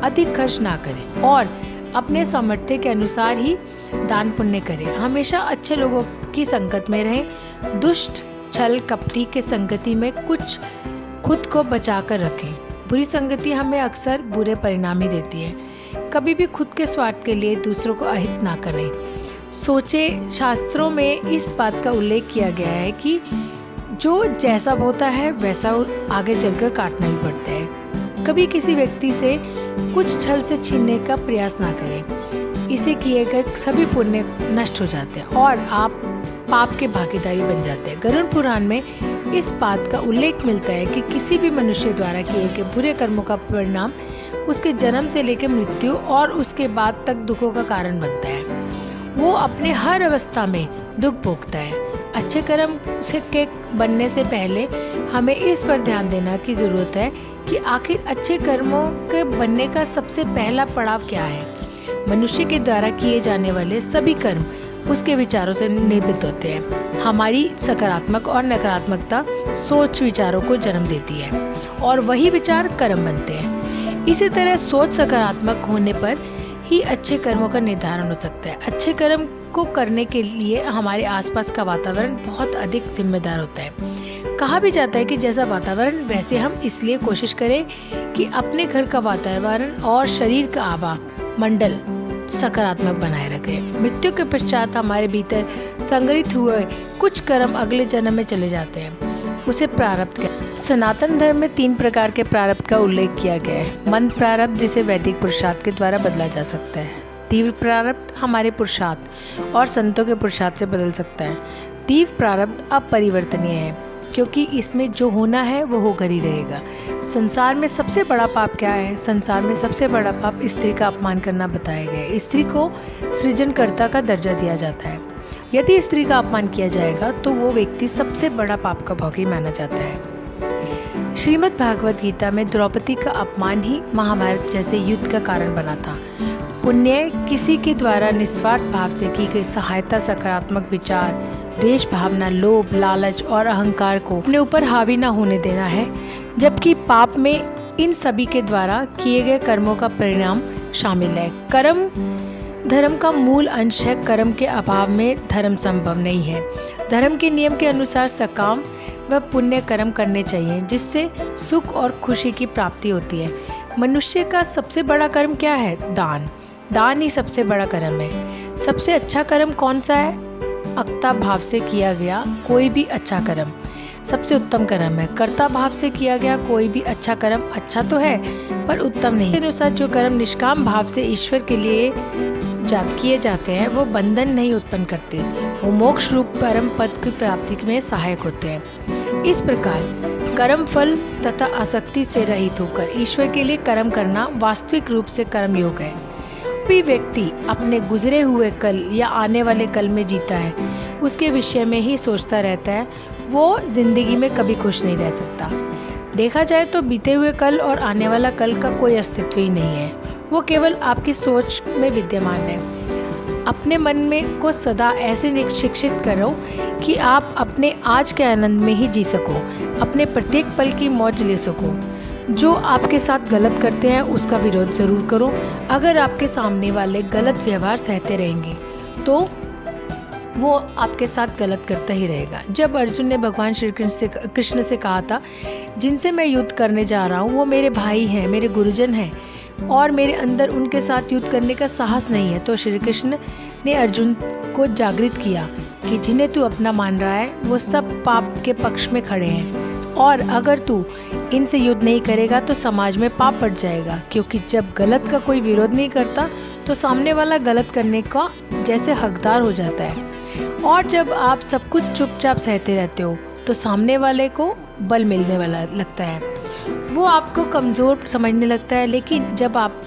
अधिक खर्च ना करें और अपने सामर्थ्य के अनुसार ही दान पुण्य करें। हमेशा अच्छे लोगों की संगत में रहें। दुष्ट छल कपटी के संगति में कुछ खुद को बचा कर रखें। बुरी संगति हमें अक्सर बुरे परिणाम ही देती है। कभी भी खुद के स्वार्थ के लिए दूसरों को अहित ना करें। सोचे शास्त्रों में इस बात का उल्लेख किया गया है कि जो जैसा बोता है वैसा आगे चलकर काटना भी पड़ता है। कभी किसी व्यक्ति से कुछ छल से छीनने का प्रयास ना करें। इसे किए गए सभी पुण्य नष्ट हो जाते हैं और आप पाप के भागीदारी बन जाते हैं। गरुड़ पुराण में इस बात का उल्लेख मिलता है कि किसी भी मनुष्य द्वारा किए गए बुरे कर्मों का परिणाम उसके जन्म से लेकर मृत्यु और उसके बाद तक दुखों का कारण बनता है। वो अपने हर अवस्था में दुख भोगता है। अच्छे कर्म से के बनने से पहले हमें इस पर ध्यान देना की जरूरत है कि आखिर अच्छे कर्मों के बनने का सबसे पहला पड़ाव क्या है। मनुष्य के द्वारा किए जाने वाले सभी कर्म उसके विचारों से निर्मित होते हैं। हमारी सकारात्मक और नकारात्मकता सोच विचारों को जन्म देती है और वही विचार कर्म बनते हैं। इसी तरह सोच सकारात्मक होने पर ही अच्छे कर्मों का निर्धारण हो सकता है। अच्छे कर्म को करने के लिए हमारे आसपास का वातावरण बहुत अधिक जिम्मेदार होता है। कहा भी जाता है कि जैसा वातावरण वैसे हम, इसलिए कोशिश करें कि अपने घर का वातावरण और शरीर का आभा मंडल सकारात्मक बनाए रखें। मृत्यु के पश्चात हमारे भीतर संग्रहित हुए कुछ कर्म अगले जन्म में चले जाते हैं, उसे प्रारब्ध कहते हैं। सनातन धर्म में 3 प्रकार के प्रारब्ध का उल्लेख किया गया है। मन प्रारब्ध जिसे वैदिक पुरुषार्थ के द्वारा बदला जा सकता है। तीव्र प्रारब्ध हमारे पुरुषार्थ और संतों के पुरुषार्थ से बदल सकता है। तीव्र प्रारब्ध अपरिवर्तनीय है क्योंकि इसमें जो होना है वो होकर ही रहेगा। संसार में सबसे बड़ा पाप क्या है? संसार में सबसे बड़ा पाप स्त्री का अपमान करना बताया गया है। स्त्री को सृजनकर्ता का दर्जा दिया जाता है। यदि स्त्री का अपमान किया जाएगा तो वो व्यक्ति सबसे बड़ा पाप का भोगी माना जाता है। श्रीमद् भागवत गीता में द्रौपदी का अपमान ही महाभारत जैसे युद्ध का कारण बना था। पुण्य किसी के द्वारा निस्वार्थ भाव से की गई सहायता, सकारात्मक विचार, द्वेष भावना, लोभ, लालच और अहंकार को अपने ऊपर हावी न होने देना है। जबकि पाप में इन सभी के द्वारा किए गए कर्मों का परिणाम शामिल है। कर्म धर्म का मूल अंश है। कर्म के अभाव में धर्म संभव नहीं है। धर्म के नियम के अनुसार सकाम व पुण्य कर्म करने चाहिए, जिससे सुख और खुशी की प्राप्ति होती है। मनुष्य का सबसे बड़ा कर्म क्या है? दान। दान ही सबसे बड़ा कर्म है। सबसे अच्छा कर्म कौन सा है? अक्ता भाव से किया गया कोई भी अच्छा कर्म सबसे उत्तम कर्म है। कर्ता भाव से किया गया कोई भी अच्छा कर्म अच्छा तो है पर उत्तम नहीं। के अनुसार जो कर्म निष्काम भाव से ईश्वर के लिए किए जाते हैं वो बंधन नहीं उत्पन्न करते, वो मोक्ष रूप परम पद की प्राप्ति में सहायक होते हैं। इस प्रकार कर्म फल तथा आसक्ति से रहित होकर ईश्वर के लिए कर्म करना वास्तविक रूप से कर्म योग है। कोई व्यक्ति अपने गुजरे हुए कल या आने वाले कल में जीता है, उसके विषय में ही सोचता रहता है, वो जिंदगी में कभी खुश नहीं रह सकता। देखा जाए तो बीते हुए कल और आने वाला कल का कोई अस्तित्व ही नहीं है, वो केवल आपकी सोच में विद्यमान है। अपने मन में को सदा ऐसे शिक्षित करो कि आप अपने आज के आनंद में ही जी सको, अपने प्रत्येक पल की मौज ले सको। जो आपके साथ गलत करते हैं उसका विरोध ज़रूर करो। अगर आपके सामने वाले गलत व्यवहार सहते रहेंगे तो वो आपके साथ गलत करता ही रहेगा। जब अर्जुन ने भगवान श्री कृष्ण से कहा था, जिनसे मैं युद्ध करने जा रहा हूँ वो मेरे भाई हैं, मेरे गुरुजन हैं और मेरे अंदर उनके साथ युद्ध करने का साहस नहीं है, तो श्री कृष्ण ने अर्जुन को जागृत किया कि जिन्हें तू अपना मान रहा है वो सब पाप के पक्ष में खड़े हैं और अगर तू इनसे युद्ध नहीं करेगा तो समाज में पाप बढ़ जाएगा, क्योंकि जब गलत का कोई विरोध नहीं करता तो सामने वाला गलत करने का जैसे हकदार हो जाता है। और जब आप सब कुछ चुपचाप सहते रहते हो तो सामने वाले को बल मिलने वाला लगता है, वो आपको कमज़ोर समझने लगता है। लेकिन जब आप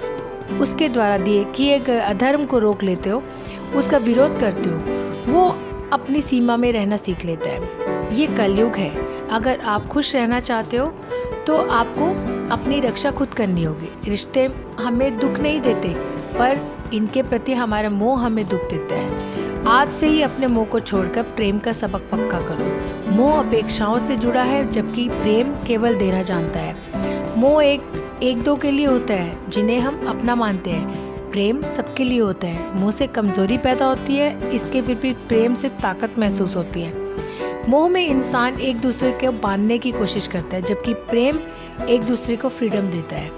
उसके द्वारा किए गए अधर्म को रोक लेते हो, उसका विरोध करते हो, वो अपनी सीमा में रहना सीख लेता है। ये कलयुग है। अगर आप खुश रहना चाहते हो तो आपको अपनी रक्षा खुद करनी होगी। रिश्ते हमें दुख नहीं देते पर इनके प्रति हमारा मोह हमें दुख देता है। आज से ही अपने मोह को छोड़कर प्रेम का सबक पक्का करो। मोह अपेक्षाओं से जुड़ा है जबकि प्रेम केवल देना जानता है। मोह एक दो के लिए होता है जिन्हें हम अपना मानते हैं, प्रेम सबके लिए होता है। मोह से कमजोरी पैदा होती है, इसके विपरीत प्रेम से ताकत महसूस होती है। मोह में इंसान एक दूसरे को बांधने की कोशिश करता है जबकि प्रेम एक दूसरे को फ्रीडम देता है।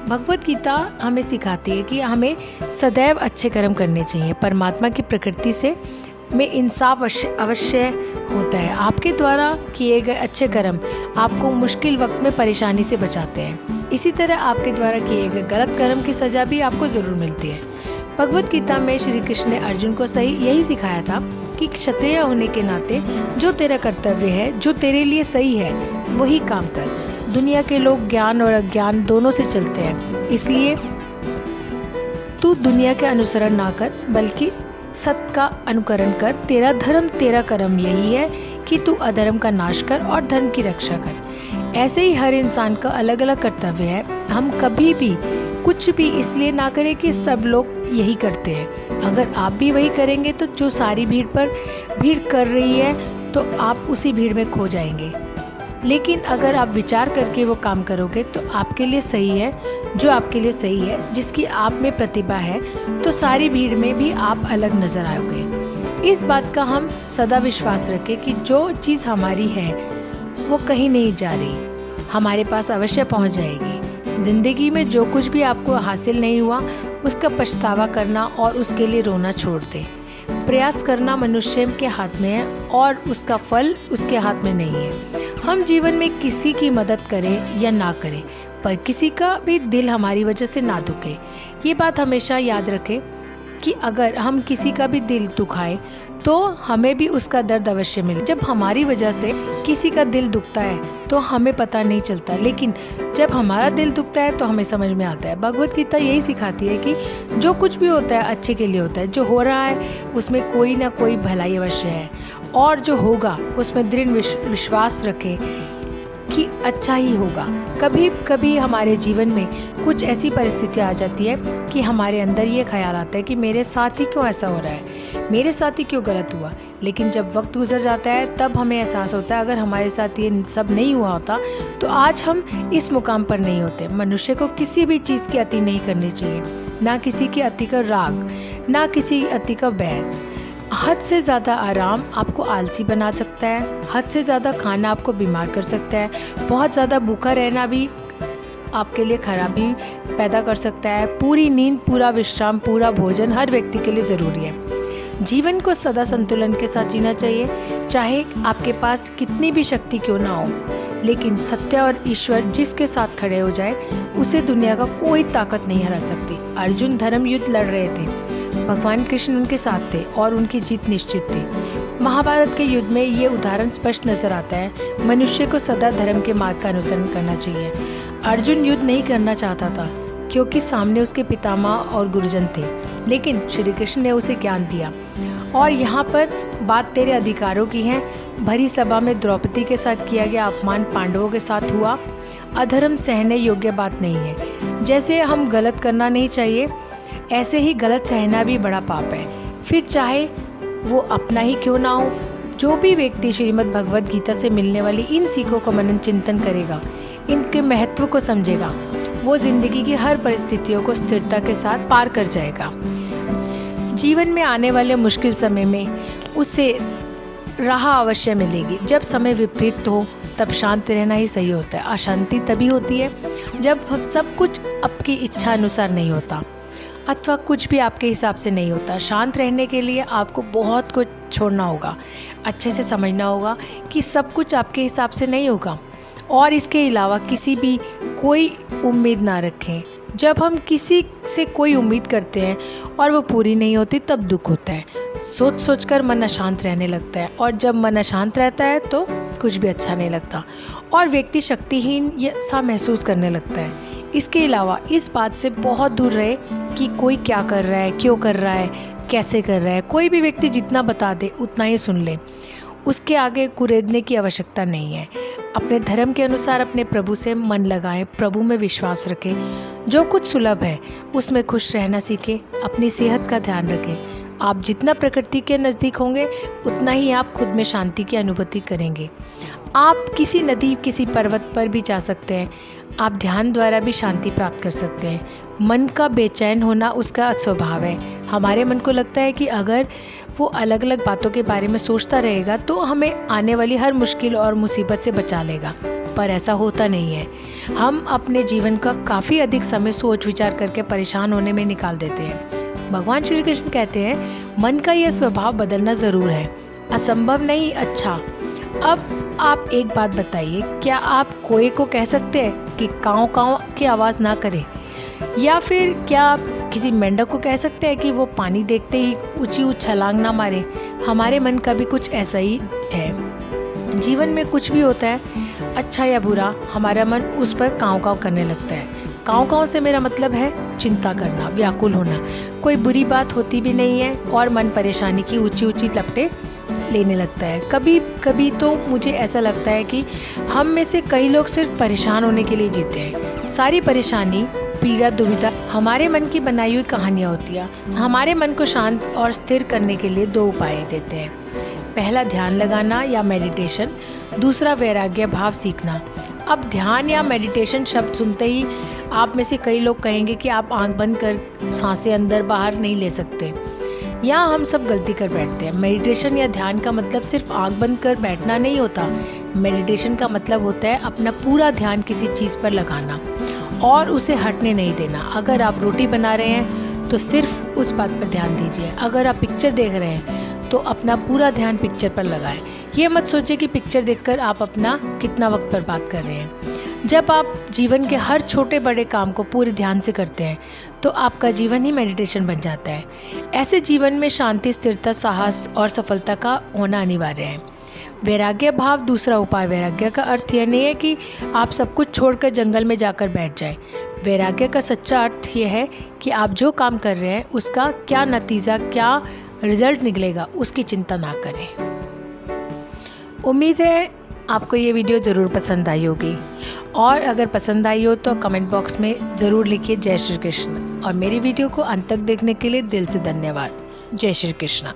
भगवत गीता हमें सिखाती है कि हमें सदैव अच्छे कर्म करने चाहिए। परमात्मा की प्रकृति से में इंसाफ अवश्य होता है। आपके द्वारा किए गए अच्छे कर्म आपको मुश्किल वक्त में परेशानी से बचाते हैं। इसी तरह आपके द्वारा किए गए गलत कर्म की सजा भी आपको ज़रूर मिलती है। भगवत गीता में श्री कृष्ण ने अर्जुन को यही सिखाया था कि क्षत्रिय होने के नाते जो तेरा कर्तव्य है, जो तेरे लिए सही है, वही काम कर। दुनिया के लोग ज्ञान और अज्ञान दोनों से चलते हैं, इसलिए तू दुनिया के अनुसरण ना कर बल्कि सत्य का अनुकरण कर। तेरा धर्म तेरा कर्म यही है कि तू अधर्म का नाश कर और धर्म की रक्षा कर। ऐसे ही हर इंसान का अलग अलग कर्तव्य है। हम कभी भी कुछ भी इसलिए ना करें कि सब लोग यही करते हैं। अगर आप भी वही करेंगे तो जो सारी भीड़ कर रही है तो आप उसी भीड़ में खो जाएंगे। लेकिन अगर आप विचार करके वो काम करोगे तो आपके लिए सही है, जो आपके लिए सही है, जिसकी आप में प्रतिभा है, तो सारी भीड़ में भी आप अलग नजर आओगे। इस बात का हम सदा विश्वास रखें कि जो चीज़ हमारी है वो कहीं नहीं जा रही, हमारे पास अवश्य पहुंच जाएगी। ज़िंदगी में जो कुछ भी आपको हासिल नहीं हुआ उसका पछतावा करना और उसके लिए रोना छोड़ दें। प्रयास करना मनुष्य के हाथ में है और उसका फल उसके हाथ में नहीं है। हम जीवन में किसी की मदद करें या ना करें, पर किसी का भी दिल हमारी वजह से ना दुखे। ये बात हमेशा याद रखें कि अगर हम किसी का भी दिल दुखाएं तो हमें भी उसका दर्द अवश्य मिले। जब हमारी वजह से किसी का दिल दुखता है तो हमें पता नहीं चलता, लेकिन जब हमारा दिल दुखता है तो हमें समझ में आता है। भगवत गीता यही सिखाती है कि जो कुछ भी होता है अच्छे के लिए होता है। जो हो रहा है उसमें कोई ना कोई भलाई अवश्य है और जो होगा उसमें दृढ़ विश्वास रखें। कि अच्छा ही होगा। कभी कभी हमारे जीवन में कुछ ऐसी परिस्थितियाँ आ जाती है कि हमारे अंदर ये ख्याल आता है कि मेरे साथ ही क्यों ऐसा हो रहा है, मेरे साथ ही क्यों गलत हुआ। लेकिन जब वक्त गुजर जाता है तब हमें एहसास होता है अगर हमारे साथ ये सब नहीं हुआ होता तो आज हम इस मुकाम पर नहीं होते। मनुष्य को किसी भी चीज़ की अति नहीं करनी चाहिए, ना किसी की अति का राग, ना किसी अति का बैर। हद से ज़्यादा आराम आपको आलसी बना सकता है, हद से ज़्यादा खाना आपको बीमार कर सकता है, बहुत ज़्यादा भूखा रहना भी आपके लिए खराबी पैदा कर सकता है। पूरी नींद, पूरा विश्राम, पूरा भोजन हर व्यक्ति के लिए ज़रूरी है। जीवन को सदा संतुलन के साथ जीना चाहिए, चाहे आपके पास कितनी भी शक्ति क्यों ना हो, लेकिन सत्य और ईश्वर जिसके साथ खड़े हो जाए उसे दुनिया का कोई ताकत नहीं हरा सकती। अर्जुन धर्म युद्ध लड़ रहे थे, भगवान कृष्ण उनके साथ थे और उनकी जीत निश्चित थी। महाभारत के युद्ध में ये उदाहरण स्पष्ट नजर आता है। मनुष्य को सदा धर्म के मार्ग का अनुसरण करना चाहिए। अर्जुन युद्ध नहीं करना चाहता था क्योंकि सामने उसके पितामह और गुरुजन थे, लेकिन श्री कृष्ण ने उसे ज्ञान दिया। और यहाँ पर बात तेरे अधिकारों की है। भरी सभा में द्रौपदी के साथ किया गया अपमान पांडवों के साथ हुआ। अधर्म सहने योग्य बात नहीं है। जैसे हम गलत करना नहीं चाहिए, ऐसे ही गलत सहना भी बड़ा पाप है, फिर चाहे वो अपना ही क्यों ना हो। जो भी व्यक्ति श्रीमद् भगवद गीता से मिलने वाली इन सीखों का मनन चिंतन करेगा, इनके महत्व को समझेगा, वो जिंदगी की हर परिस्थितियों को स्थिरता के साथ पार कर जाएगा। जीवन में आने वाले मुश्किल समय में उसे राह अवश्य मिलेगी। जब समय विपरीत हो तब शांत रहना ही सही होता है। अशांति तभी होती है जब सब कुछ आपकी इच्छा अनुसार नहीं होता अथवा कुछ भी आपके हिसाब से नहीं होता। शांत रहने के लिए आपको बहुत कुछ छोड़ना होगा, अच्छे से समझना होगा कि सब कुछ आपके हिसाब से नहीं होगा, और इसके अलावा किसी भी कोई उम्मीद ना रखें। जब हम किसी से कोई उम्मीद करते हैं और वो पूरी नहीं होती तब दुख होता है। सोच सोच कर मन अशांत रहने लगता है, और जब मन अशांत रहता है तो कुछ भी अच्छा नहीं लगता और व्यक्ति शक्तिहीन सा महसूस करने लगता है। इसके अलावा इस बात से बहुत दूर रहे कि कोई क्या कर रहा है, क्यों कर रहा है, कैसे कर रहा है। कोई भी व्यक्ति जितना बता दे उतना ही सुन ले, उसके आगे कुरेदने की आवश्यकता नहीं है। अपने धर्म के अनुसार अपने प्रभु से मन लगाएं, प्रभु में विश्वास रखें। जो कुछ सुलभ है उसमें खुश रहना सीखें। अपनी सेहत का ध्यान रखें। आप जितना प्रकृति के नज़दीक होंगे उतना ही आप खुद में शांति की अनुभूति करेंगे। आप किसी नदी, किसी पर्वत पर भी जा सकते हैं। आप ध्यान द्वारा भी शांति प्राप्त कर सकते हैं। मन का बेचैन होना उसका स्वभाव है। हमारे मन को लगता है कि अगर वो अलग अलग बातों के बारे में सोचता रहेगा तो हमें आने वाली हर मुश्किल और मुसीबत से बचा लेगा, पर ऐसा होता नहीं है। हम अपने जीवन का काफ़ी अधिक समय सोच विचार करके परेशान होने में निकाल देते हैं। भगवान श्री कृष्ण कहते हैं मन का यह स्वभाव बदलना ज़रूर है, असंभव नहीं। अच्छा, अब आप एक बात बताइए, क्या आप कोए को कह सकते हैं कि काँव काँव की आवाज़ ना करे? या फिर क्या आप किसी मेंढक को कह सकते हैं कि वो पानी देखते ही ऊंची छलांग ना मारे? हमारे मन का भी कुछ ऐसा ही है। जीवन में कुछ भी होता है, अच्छा या बुरा, हमारा मन उस पर काँव काँव करने लगता है। काँव काँव से मेरा मतलब है चिंता करना, व्याकुल होना। कोई बुरी बात होती भी नहीं है और मन परेशानी की ऊंची ऊंची लपटें लेने लगता है। कभी कभी तो मुझे ऐसा लगता है कि हम में से कई लोग सिर्फ परेशान होने के लिए जीते हैं। सारी परेशानी, पीड़ा, दुविधा हमारे मन की बनाई हुई कहानियाँ होती हैं। हमारे मन को शांत और स्थिर करने के लिए दो उपाय देते हैं। पहला ध्यान लगाना या मेडिटेशन, दूसरा वैराग्य भाव सीखना। अब ध्यान या मेडिटेशन शब्द सुनते ही आप में से कई लोग कहेंगे कि आप आंख बंद कर सांसें अंदर बाहर नहीं ले सकते। यहाँ हम सब गलती कर बैठते हैं। मेडिटेशन या ध्यान का मतलब सिर्फ आंख बंद कर बैठना नहीं होता। मेडिटेशन का मतलब होता है अपना पूरा ध्यान किसी चीज़ पर लगाना और उसे हटने नहीं देना। अगर आप रोटी बना रहे हैं तो सिर्फ उस बात पर ध्यान दीजिए। अगर आप पिक्चर देख रहे हैं तो अपना पूरा ध्यान पिक्चर पर लगाएं। ये मत सोचिए कि पिक्चर देखकर आप अपना कितना वक्त बर्बाद कर रहे हैं। जब आप जीवन के हर छोटे बड़े काम को पूरे ध्यान से करते हैं तो आपका जीवन ही मेडिटेशन बन जाता है। ऐसे जीवन में शांति, स्थिरता, साहस और सफलता का होना अनिवार्य है। वैराग्य भाव दूसरा उपाय। वैराग्य का अर्थ यह नहीं है कि आप सब कुछ छोड़कर जंगल में जाकर बैठ जाएं। वैराग्य का सच्चा अर्थ यह है कि आप जो काम कर रहे हैं उसका क्या नतीजा, क्या रिजल्ट निकलेगा, उसकी चिंता ना करें। उम्मीद है आपको ये वीडियो ज़रूर पसंद आई होगी, और अगर पसंद आई हो तो कमेंट बॉक्स में ज़रूर लिखिए जय श्री कृष्ण। और मेरी वीडियो को अंत तक देखने के लिए दिल से धन्यवाद। जय श्री कृष्ण।